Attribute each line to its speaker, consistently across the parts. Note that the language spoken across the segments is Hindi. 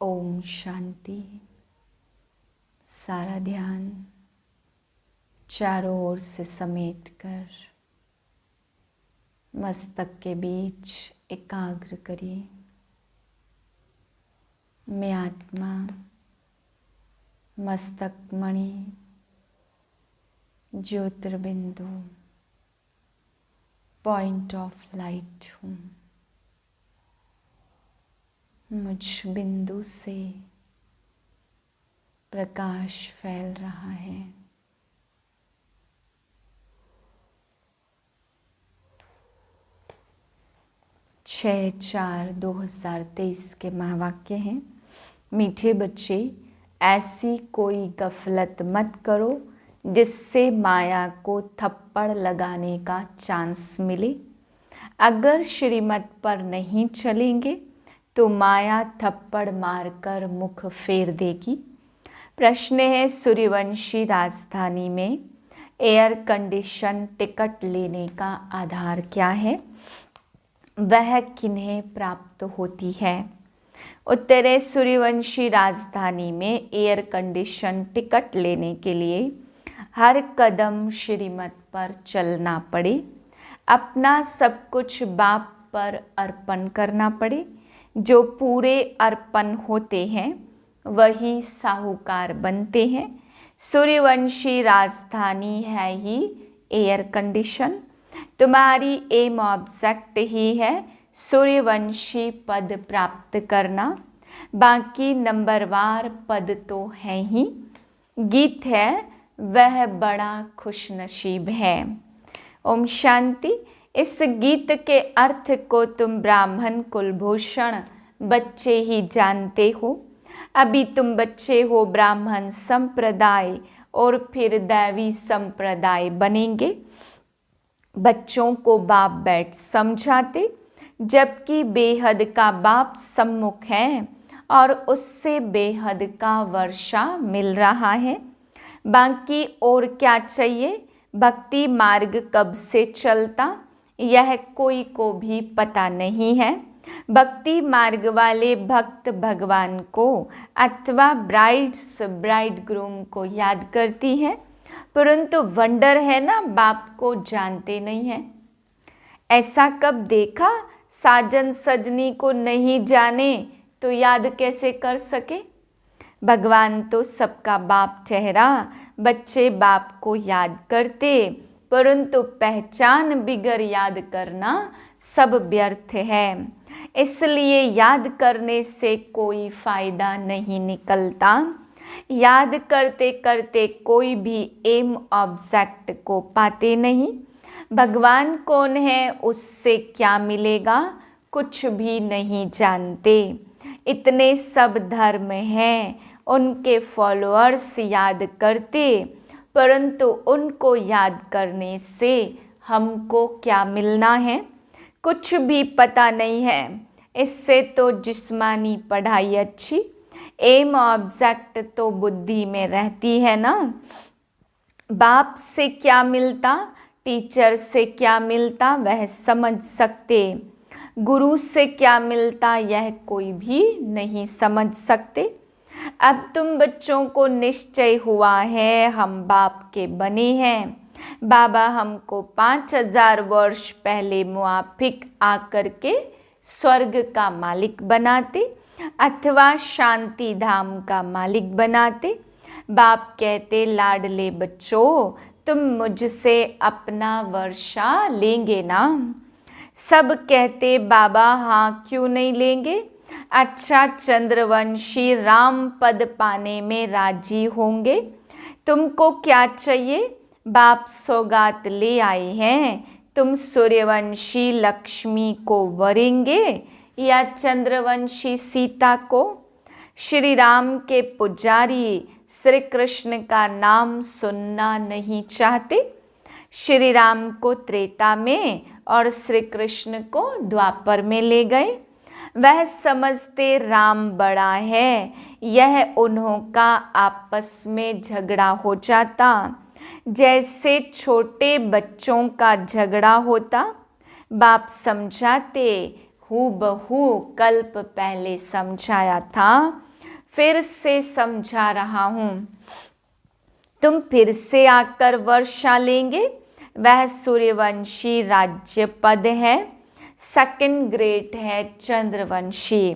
Speaker 1: ओम शांति। सारा ध्यान चारों ओर से समेटकर मस्तक के बीच एकाग्र करिए। मैं आत्मा मस्तक मणि ज्योतिर्बिंदु पॉइंट ऑफ लाइट हूँ। मुझ बिंदु से प्रकाश फैल रहा है। छः 4/2023 के महावाक्य हैं। मीठे बच्चे, ऐसी कोई गफलत मत करो जिससे माया को थप्पड़ लगाने का चांस मिले। अगर श्रीमत पर नहीं चलेंगे तो माया थप्पड़ मारकर मुख फेर देगी। प्रश्न है, सूर्यवंशी राजधानी में एयर कंडीशन टिकट लेने का आधार क्या है? वह किन्हें प्राप्त होती है? उत्तर है, सूर्यवंशी राजधानी में एयर कंडीशन टिकट लेने के लिए हर कदम श्रीमत पर चलना पड़े, अपना सब कुछ बाप पर अर्पण करना पड़े। जो पूरे अर्पण होते हैं वही साहूकार बनते हैं। सूर्यवंशी राजधानी है ही एयर कंडीशन। तुम्हारी एम ऑब्जेक्ट ही है सूर्यवंशी पद प्राप्त करना, बाकी नंबरवार पद तो है ही। गीत है वह बड़ा खुशनसीब है। ओम शांति। इस गीत के अर्थ को तुम ब्राह्मण कुलभूषण बच्चे ही जानते हो। अभी तुम बच्चे हो, ब्राह्मण संप्रदाय और फिर दैवी संप्रदाय बनेंगे। बच्चों को बाप बैठ समझाते, जबकि बेहद का बाप सम्मुख है और उससे बेहद का वर्षा मिल रहा है। बाकी और क्या चाहिए? भक्ति मार्ग कब से चलता यह कोई को भी पता नहीं है। भक्ति मार्ग वाले भक्त भगवान को अथवा ब्राइड ग्रूम को याद करती है, परंतु वंडर है ना, बाप को जानते नहीं है। ऐसा कब देखा? साजन सजनी को नहीं जाने तो याद कैसे कर सके? भगवान तो सबका बाप ठहरा, बच्चे बाप को याद करते, परंतु पहचान बिगर याद करना सब व्यर्थ है। इसलिए याद करने से कोई फायदा नहीं निकलता। याद करते करते कोई भी एम ऑब्जेक्ट को पाते नहीं। भगवान कौन है, उससे क्या मिलेगा, कुछ भी नहीं जानते। इतने सब धर्म हैं, उनके फॉलोअर्स याद करते, परंतु उनको याद करने से हमको क्या मिलना है? कुछ भी पता नहीं है। इससे तो जिस्मानी पढ़ाई अच्छी, एम ऑब्जेक्ट तो बुद्धि में रहती है ना। बाप से क्या मिलता, टीचर से क्या मिलता, वह समझ सकते। गुरु से क्या मिलता, यह कोई भी नहीं समझ सकते। अब तुम बच्चों को निश्चय हुआ है हम बाप के बने हैं। बाबा हमको 5000 वर्ष पहले मुआफिक आकर के स्वर्ग का मालिक बनाते अथवा शांति धाम का मालिक बनाते। बाप कहते, लाडले बच्चों, तुम मुझसे अपना वर्षा लेंगे ना? सब कहते, बाबा हाँ, क्यों नहीं लेंगे। अच्छा, चंद्रवंशी राम पद पाने में राजी होंगे? तुमको क्या चाहिए? बाप सौगात ले आए हैं। तुम सूर्यवंशी लक्ष्मी को वरेंगे या चंद्रवंशी सीता को? श्री राम के पुजारी श्री कृष्ण का नाम सुनना नहीं चाहते। श्री राम को त्रेता में और श्री कृष्ण को द्वापर में ले गए। वह समझते राम बड़ा है, यह उन्हों का आपस में झगड़ा हो जाता, जैसे छोटे बच्चों का झगड़ा होता। बाप समझाते, हूबहू कल्प पहले समझाया था, फिर से समझा रहा हूँ। तुम फिर से आकर वर्षा लेंगे, वह सूर्यवंशी राज्य पद है, सेकंड ग्रेड है चंद्रवंशी।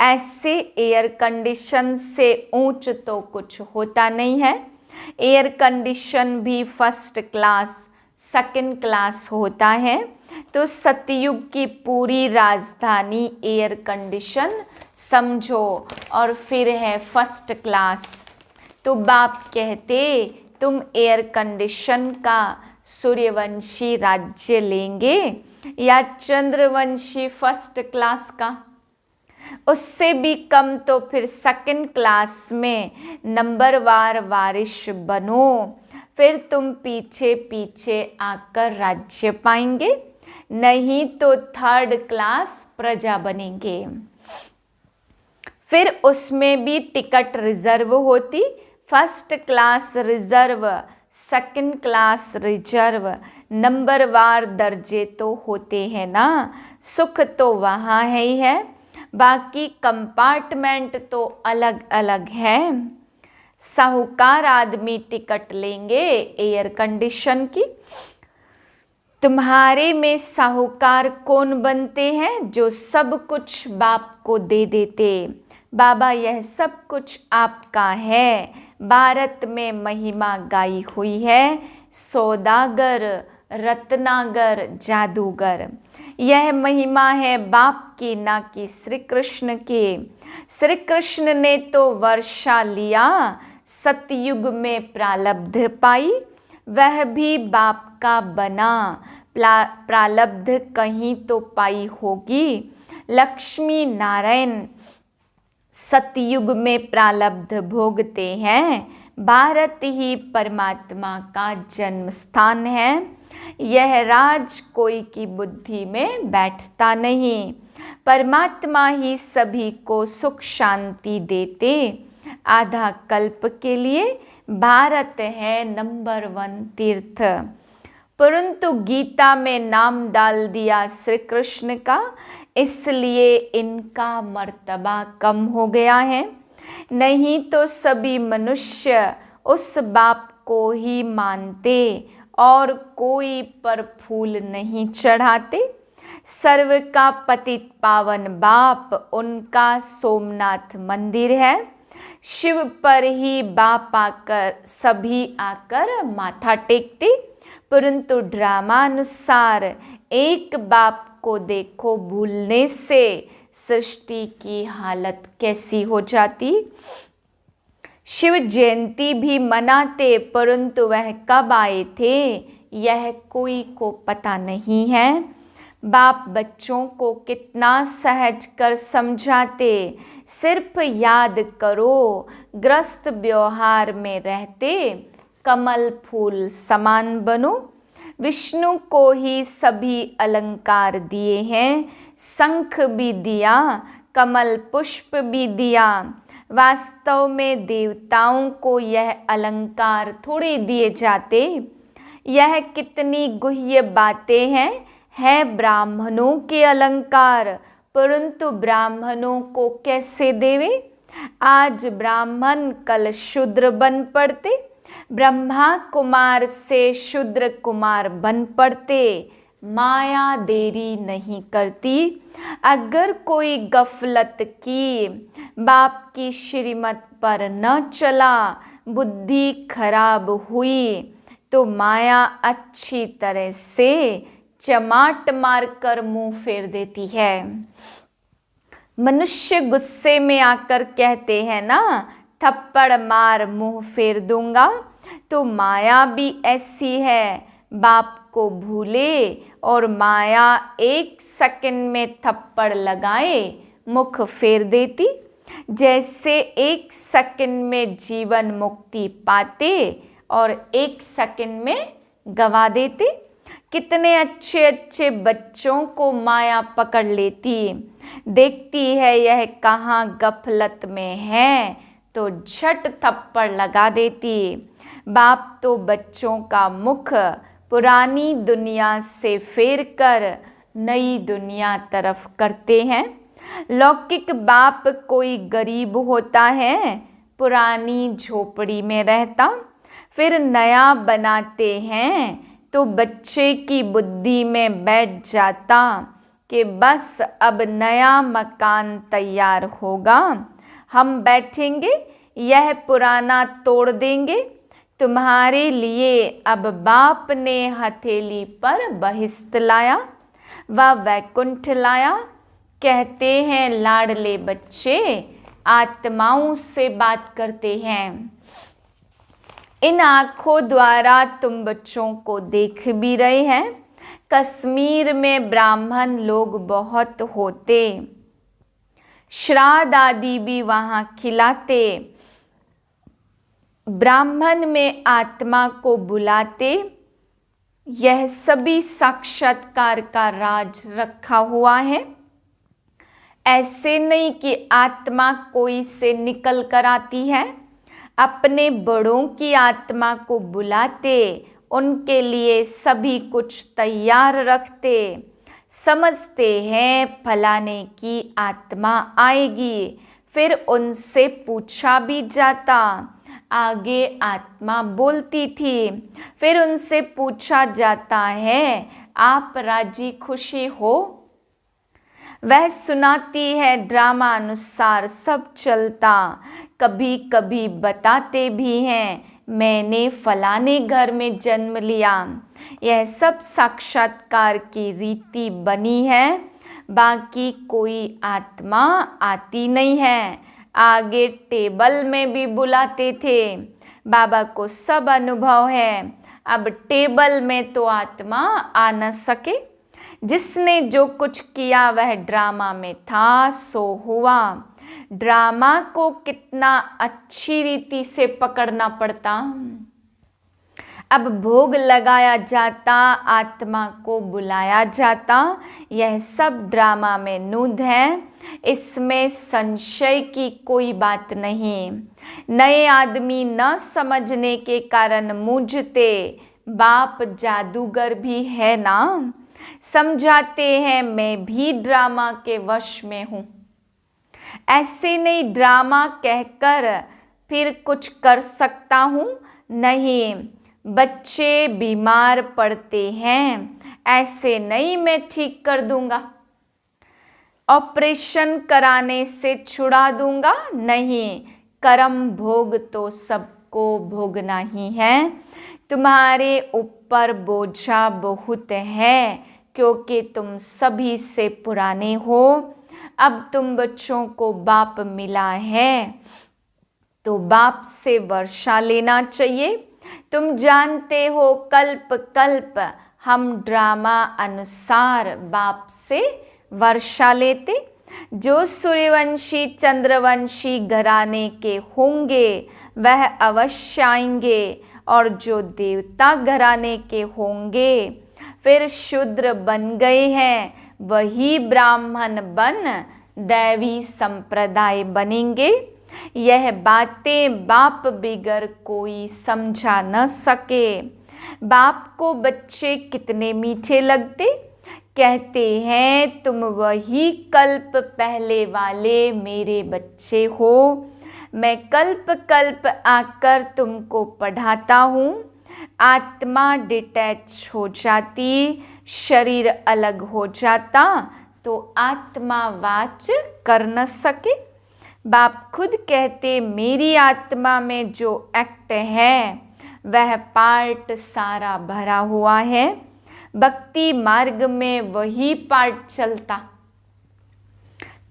Speaker 1: ऐसे एयर कंडीशन से ऊंच तो कुछ होता नहीं है। एयर कंडीशन भी फर्स्ट क्लास सेकंड क्लास होता है। तो सतयुग की पूरी राजधानी एयर कंडीशन समझो और फिर है फर्स्ट क्लास। तो बाप कहते तुम एयर कंडीशन का सूर्यवंशी राज्य लेंगे या चंद्रवंशी फर्स्ट क्लास का। उससे भी कम तो फिर सेकंड क्लास में नंबरवार वारिश बनो, फिर तुम पीछे पीछे आकर राज्य पाएंगे, नहीं तो थर्ड क्लास प्रजा बनेंगे। फिर उसमें भी टिकट रिजर्व होती, first class reserve, second class reserve, नंबरवार दर्जे तो होते हैं ना। सुख तो वहाँ है ही है, बाकी कंपार्टमेंट तो अलग अलग है। साहूकार आदमी टिकट लेंगे एयर कंडीशन की। तुम्हारे में साहूकार कौन बनते हैं? जो सब कुछ बाप को दे देते। बाबा यह सब कुछ आपका है। भारत में महिमा गाई हुई है, सौदागर, रत्नागर, जादूगर। यह महिमा है बाप की, ना कि श्री कृष्ण की। श्री कृष्ण ने तो वर्षा लिया, सतयुग में प्रालब्ध पाई, वह भी बाप का बना। प्रालब्ध कहीं तो पाई होगी। लक्ष्मी नारायण सतयुग में प्रालब्ध भोगते हैं। भारत ही परमात्मा का जन्म स्थान है। यह राज कोई की बुद्धि में बैठता नहीं। परमात्मा ही सभी को सुख शांति देते। आधा कल्प के लिए भारत है नंबर 1 तीर्थ। परंतु गीता में नाम डाल दिया श्री कृष्ण का, इसलिए इनका मर्तबा कम हो गया है। नहीं तो सभी मनुष्य उस बाप को ही मानते और कोई पर फूल नहीं चढ़ाते। सर्व का पतित पावन बाप उनका सोमनाथ मंदिर है। शिव पर ही बाप आकर सभी आकर माथा टेकते। परंतु ड्रामानुसार एक बाप को देखो भूलने से सृष्टि की हालत कैसी हो जाती। शिव जयंती भी मनाते, परंतु वह कब आए थे यह कोई को पता नहीं है। बाप बच्चों को कितना सहज कर समझाते। सिर्फ याद करो, ग्रस्त व्यवहार में रहते कमल फूल समान बनो। विष्णु को ही सभी अलंकार दिए हैं। शंख भी दिया, कमल पुष्प भी दिया। वास्तव में देवताओं को यह अलंकार थोड़े दिए जाते। यह कितनी गुह्य बातें हैं। है ब्राह्मणों के अलंकार, परंतु ब्राह्मणों को कैसे देवे? आज ब्राह्मण कल शूद्र बन पड़ते, ब्रह्मा कुमार से शूद्र कुमार बन पड़ते। माया देरी नहीं करती। अगर कोई गफलत की, बाप की श्रीमत पर न चला, बुद्धि खराब हुई, तो माया अच्छी तरह से चमाट मारकर मुंह फेर देती है। मनुष्य गुस्से में आकर कहते हैं ना, थप्पड़ मार मुंह फेर दूंगा। तो माया भी ऐसी है, बाप को भूले और माया 1 सेकंड में थप्पड़ लगाए मुख फेर देती। जैसे 1 सेकंड में जीवन मुक्ति पाते और 1 सेकंड में गवा देते। कितने अच्छे अच्छे बच्चों को माया पकड़ लेती। देखती है यह कहाँ गफलत में है, तो झट थप्पड़ लगा देती। बाप तो बच्चों का मुख पुरानी दुनिया से फेर कर नई दुनिया तरफ करते हैं। लौकिक बाप कोई गरीब होता है, पुरानी झोपड़ी में रहता, फिर नया बनाते हैं तो बच्चे की बुद्धि में बैठ जाता कि बस अब नया मकान तैयार होगा, हम बैठेंगे, यह पुराना तोड़ देंगे। तुम्हारे लिए अब बाप ने हथेली पर बहिश्त लाया व वैकुंठ लाया। कहते हैं लाडले बच्चे आत्माओं से बात करते हैं। इन आँखों द्वारा तुम बच्चों को देख भी रहे हैं। कश्मीर में ब्राह्मण लोग बहुत होते, श्राद्ध आदि भी वहाँ खिलाते। ब्राह्मण में आत्मा को बुलाते। यह सभी साक्षात्कार का राज रखा हुआ है। ऐसे नहीं कि आत्मा कोई से निकल कर आती है। अपने बड़ों की आत्मा को बुलाते, उनके लिए सभी कुछ तैयार रखते। समझते हैं फलाने की आत्मा आएगी, फिर उनसे पूछा भी जाता। आगे आत्मा बोलती थी, फिर उनसे पूछा जाता है आप राजी खुशी हो? वह सुनाती है, ड्रामा अनुसार सब चलता। कभी कभी बताते भी हैं मैंने फलाने घर में जन्म लिया। यह सब साक्षात्कार की रीति बनी है। बाकी कोई आत्मा आती नहीं है। आगे टेबल में भी बुलाते थे। बाबा को सब अनुभव है। अब टेबल में तो आत्मा आ न सके। जिसने जो कुछ किया वह ड्रामा में था सो हुआ। ड्रामा को कितना अच्छी रीति से पकड़ना पड़ता। अब भोग लगाया जाता, आत्मा को बुलाया जाता। यह सब ड्रामा में नूद है। इसमें संशय की कोई बात नहीं। नए आदमी न समझने के कारण मूझते। बाप जादूगर भी है ना, समझाते हैं मैं भी ड्रामा के वश में हूँ। ऐसे नहीं ड्रामा कहकर फिर कुछ कर सकता हूँ, नहीं। बच्चे बीमार पड़ते हैं, ऐसे नहीं मैं ठीक कर दूंगा। ऑपरेशन कराने से छुड़ा दूंगा, नहीं। कर्म भोग तो सबको भोगना ही है। तुम्हारे ऊपर बोझा बहुत है, क्योंकि तुम सभी से पुराने हो। अब तुम बच्चों को बाप मिला है तो बाप से वर्षा लेना चाहिए। तुम जानते हो कल्प कल्प हम ड्रामा अनुसार बाप से वर्षा लेते। जो सूर्यवंशी चंद्रवंशी घराने के होंगे वह अवश्य आएंगे, और जो देवता घराने के होंगे फिर शूद्र बन गए हैं, वही ब्राह्मण बन दैवी संप्रदाय बनेंगे। यह बातें बाप बिगर कोई समझा न सके। बाप को बच्चे कितने मीठे लगते। कहते हैं तुम वही कल्प पहले वाले मेरे बच्चे हो। मैं कल्प कल्प आकर तुमको पढ़ाता हूँ। आत्मा डिटैच हो जाती, शरीर अलग हो जाता तो आत्मा वाच कर न सके। बाप खुद कहते मेरी आत्मा में जो एक्ट है वह पार्ट सारा भरा हुआ है। भक्ति मार्ग में वही पार्ट चलता।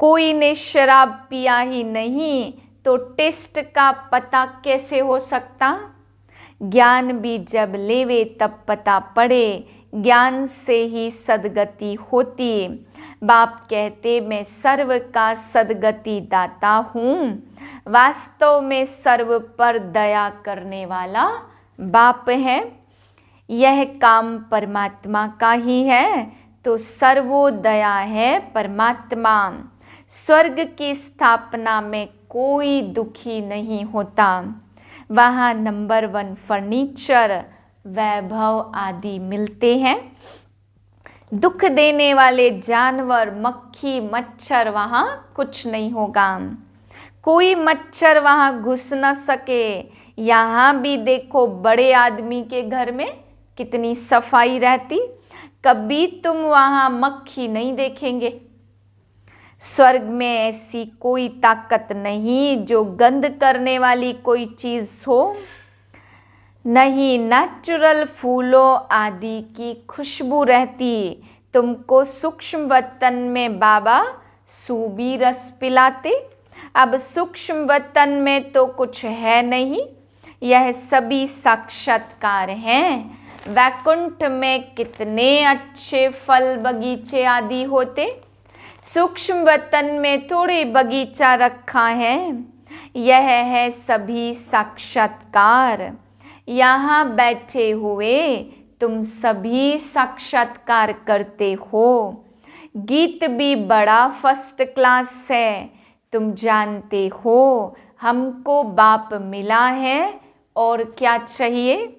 Speaker 1: कोई ने शराब पिया ही नहीं तो टेस्ट का पता कैसे हो सकता। ज्ञान भी जब लेवे तब पता पड़े, ज्ञान से ही सद्गति होती। बाप कहते मैं सर्व का सद्गति दाता हूँ। वास्तव में सर्व पर दया करने वाला बाप है। यह काम परमात्मा का ही है तो सर्वोदया है परमात्मा। स्वर्ग की स्थापना में कोई दुखी नहीं होता। वहाँ नंबर 1 फर्नीचर, वैभव आदि मिलते हैं। दुख देने वाले जानवर, मक्खी, मच्छर वहाँ कुछ नहीं होगा। कोई मच्छर वहाँ घुस न सके। यहाँ भी देखो बड़े आदमी के घर में कितनी सफाई रहती, कभी तुम वहाँ मक्खी नहीं देखेंगे। स्वर्ग में ऐसी कोई ताकत नहीं जो गंध करने वाली कोई चीज हो, नहीं नेचुरल फूलों आदि की खुशबू रहती। तुमको सूक्ष्म वतन में बाबा सूबी रस पिलाते। अब सूक्ष्म वतन में तो कुछ है नहीं, यह सभी साक्षात्कार हैं। वैकुंठ में कितने अच्छे फल बगीचे आदि होते, सूक्ष्म वतन में थोड़े बगीचा रखा है। यह है सभी साक्षात्कार। यहाँ बैठे हुए तुम सभी साक्षात्कार करते हो। गीत भी बड़ा फर्स्ट क्लास है। तुम जानते हो हमको बाप मिला है और क्या चाहिए।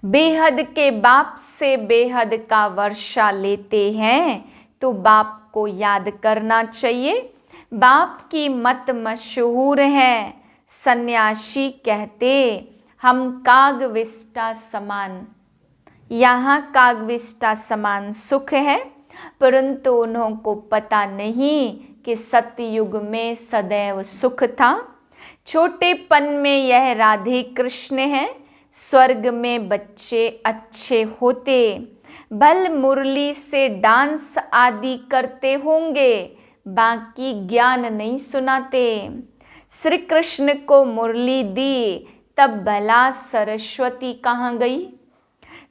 Speaker 1: बेहद के बाप से बेहद का वर्षा लेते हैं तो बाप को याद करना चाहिए। बाप की मत मशहूर है, सन्यासी कहते हम कागविष्टा समान। यहाँ कागविष्टा समान सुख है, परंतु उन्हों को पता नहीं कि सतयुग में सदैव सुख था। छोटेपन में यह राधे कृष्ण है। स्वर्ग में बच्चे अच्छे होते, बल मुरली से डांस आदि करते होंगे, बाकी ज्ञान नहीं सुनाते। श्री कृष्ण को मुरली दी, तब भला सरस्वती कहाँ गई।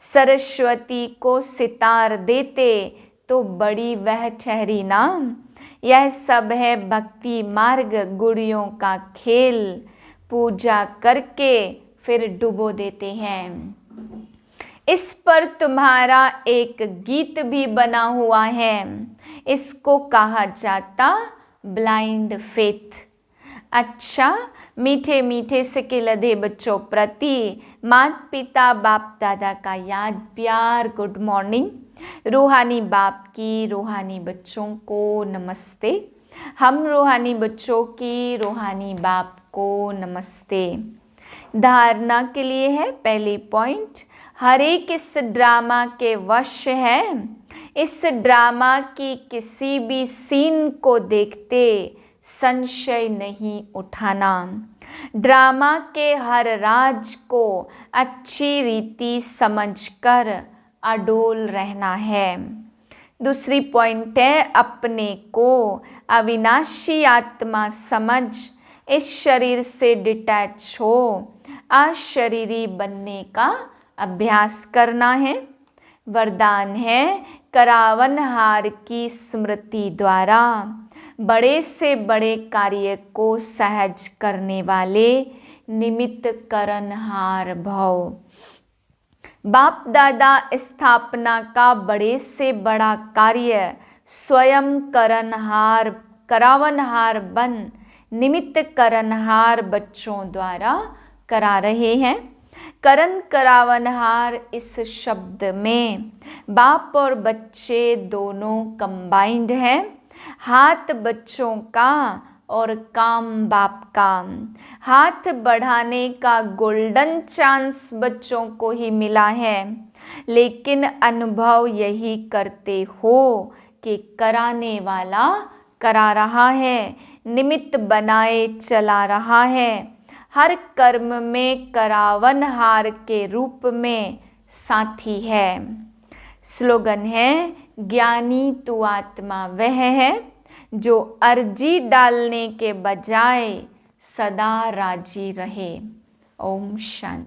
Speaker 1: सरस्वती को सितार देते तो बड़ी वह ठहरी ना। यह सब है भक्ति मार्ग, गुड़ियों का खेल। पूजा करके फिर डुबो देते हैं। इस पर तुम्हारा एक गीत भी बना हुआ है। इसको कहा जाता ब्लाइंड फेथ। अच्छा, मीठे मीठे से के लदे बच्चों प्रति माता पिता बाप दादा का याद प्यार गुड मॉर्निंग। रूहानी बाप की रूहानी बच्चों को नमस्ते। हम रूहानी बच्चों की रूहानी बाप को नमस्ते। धारणा के लिए है पहली पॉइंट, हर एक इस ड्रामा के वश है। इस ड्रामा की किसी भी सीन को देखते संशय नहीं उठाना। ड्रामा के हर राज को अच्छी रीति समझकर अडोल रहना है। दूसरी पॉइंट है, अपने को अविनाशी आत्मा समझ इस शरीर से डिटैच हो अशरीरी बनने का अभ्यास करना है। वरदान है, करावनहार की स्मृति द्वारा बड़े से बड़े कार्य को सहज करने वाले निमित्त करनहार भव। बाप दादा स्थापना का बड़े से बड़ा कार्य स्वयं करावनहार बन निमित्त करनहार बच्चों द्वारा करा रहे हैं। करण करावनहार इस शब्द में बाप और बच्चे दोनों कंबाइंड हैं। हाथ बच्चों का और काम बाप का। हाथ बढ़ाने का गोल्डन चांस बच्चों को ही मिला है, लेकिन अनुभव यही करते हो कि कराने वाला करा रहा है, निमित्त बनाए चला रहा है। हर कर्म में करावनहार के रूप में साथी है। स्लोगन है, ज्ञानी तू आत्मा वह है जो अर्जी डालने के बजाय सदा राजी रहे। ओम शांति।